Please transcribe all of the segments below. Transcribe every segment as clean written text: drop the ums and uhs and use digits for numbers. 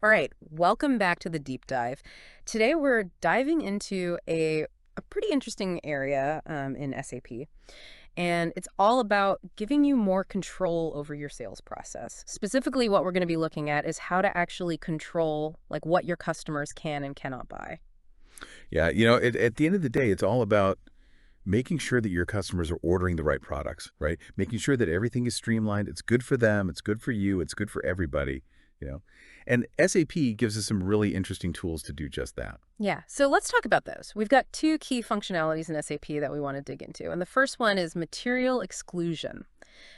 All right, welcome back to the deep dive. Today we're diving into a pretty interesting area in SAP, and it's all about giving you more control over your sales process. Specifically, what we're going to be looking at is how to actually control like what your customers can and cannot buy. Yeah, at the end of the day, it's all about making sure that your customers are ordering the right products, right? Making sure that everything is streamlined. It's good for them. It's good for you. It's good for everybody, you know. And SAP gives us some really interesting tools to do just that. Yeah, so let's talk about those. We've got two key functionalities in SAP that we want to dig into, and the first one is material exclusion.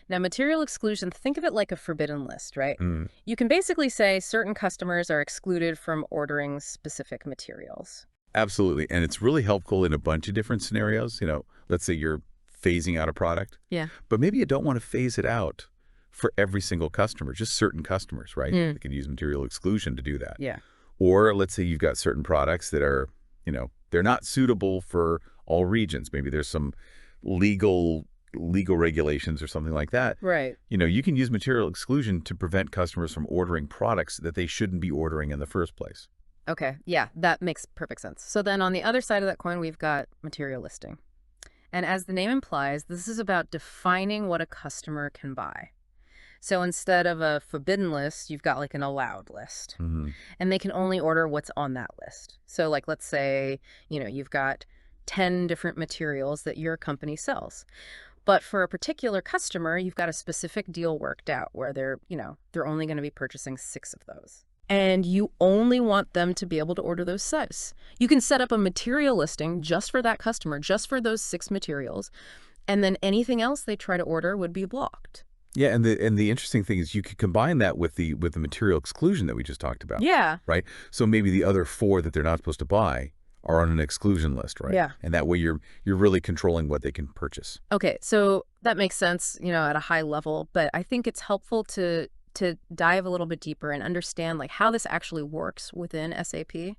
Now, material exclusion, think of it like a forbidden list, right? Mm, You can basically say certain customers are excluded from ordering specific materials. absolutely. And it's really helpful in a bunch of different scenarios. Let's say you're phasing out a product, Yeah. but maybe you don't want to phase it out for every single customer, just certain customers, right? Mm. They can use material exclusion to do that. Yeah. Or let's say you've got certain products that are, they're not suitable for all regions. Maybe there's some legal regulations or something like that. Right. You can use material exclusion to prevent customers from ordering products that they shouldn't be ordering in the first place. Okay. Yeah, that makes perfect sense. So then on the other side of that coin, we've got material listing. And as the name implies, this is about defining what a customer can buy. So instead of a forbidden list, you've got like an allowed list. Hmm. And they can only order what's on that list. So like let's say, you've got 10 different materials that your company sells. But for a particular customer, you've got a specific deal worked out where they're only going to be purchasing 6 of those. And you only want them to be able to order those 6. You can set up a material listing just for that customer, just for those 6 materials, and then anything else they try to order would be blocked. Yeah, and the interesting thing is you could combine that with the material exclusion that we just talked about, Yeah. right? So maybe the other 4 that they're not supposed to buy are on an exclusion list, right? Yeah. And that way you're really controlling what they can purchase. Okay, so that makes sense, at a high level, but I think it's helpful to dive a little bit deeper and understand like how this actually works within SAP.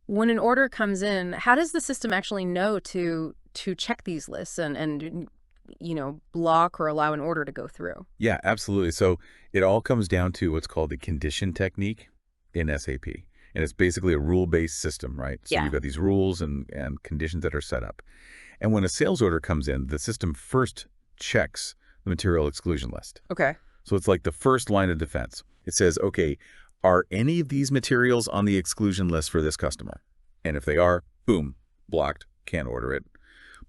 When an order comes in, how does the system actually know to check these lists and block or allow an order to go through? Yeah, absolutely. So it all comes down to what's called the condition technique in SAP. And it's basically a rule-based system, right? So Yeah. you've got these rules and conditions that are set up. And when a sales order comes in, the system first checks the material exclusion list. Okay. So it's like the first line of defense. It says, okay, are any of these materials on the exclusion list for this customer? And if they are, boom, blocked, can't order it.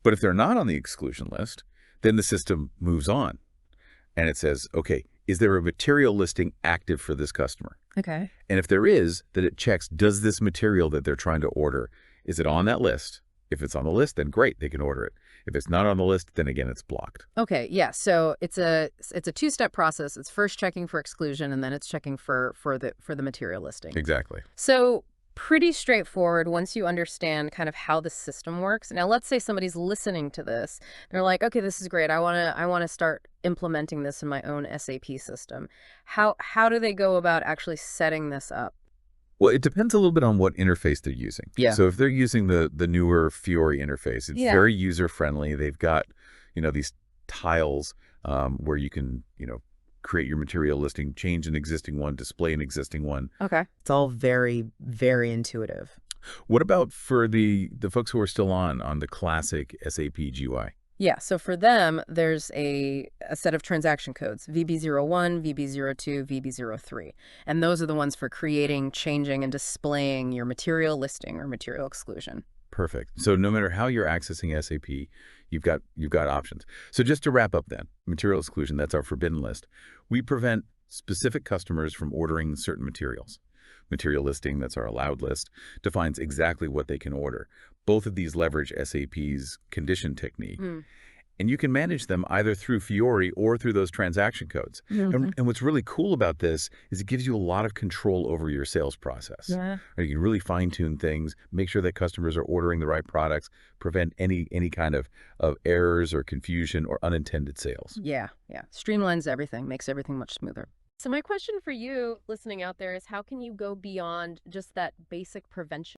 But if they're not on the exclusion list, then the system moves on. And it says, okay, is there a material listing active for this customer? Okay. And if there is, then it checks, does this material that they're trying to order, is it on that list? If it's on the list, then great, they can order it. If it's not on the list, then again, it's blocked. Okay, yeah. So it's a two-step process. It's first checking for exclusion and then it's checking for the material listing. Exactly. So pretty straightforward once you understand kind of how the system works. Now, let's say somebody's listening to this. They're like, okay, this is great. I want to start implementing this in my own SAP system. How do they go about actually setting this up? Well, it depends a little bit on what interface they're using. Yeah. So if they're using the newer Fiori interface, it's Yeah. very user-friendly. They've got, these tiles where you can, create your material listing, change an existing one, display an existing one. Okay. It's all very, very intuitive. What about for the folks who are still on the classic SAP GUI? Yeah, so for them, there's a set of transaction codes, VB01, VB02, VB03. And those are the ones for creating, changing, and displaying your material listing or material exclusion. Perfect. So no matter how you're accessing SAP, you've got options. So just to wrap up then, material exclusion, that's our forbidden list. We prevent specific customers from ordering certain materials. Material listing, that's our allowed list, defines exactly what they can order. Both of these leverage SAP's condition technique. Mm. And you can manage them either through Fiori or through those transaction codes. And what's really cool about this is it gives you a lot of control over your sales process. Yeah. You can really fine-tune things, make sure that customers are ordering the right products, prevent any kind of errors or confusion or unintended sales. Yeah. Streamlines everything, makes everything much smoother. So my question for you listening out there is how can you go beyond just that basic prevention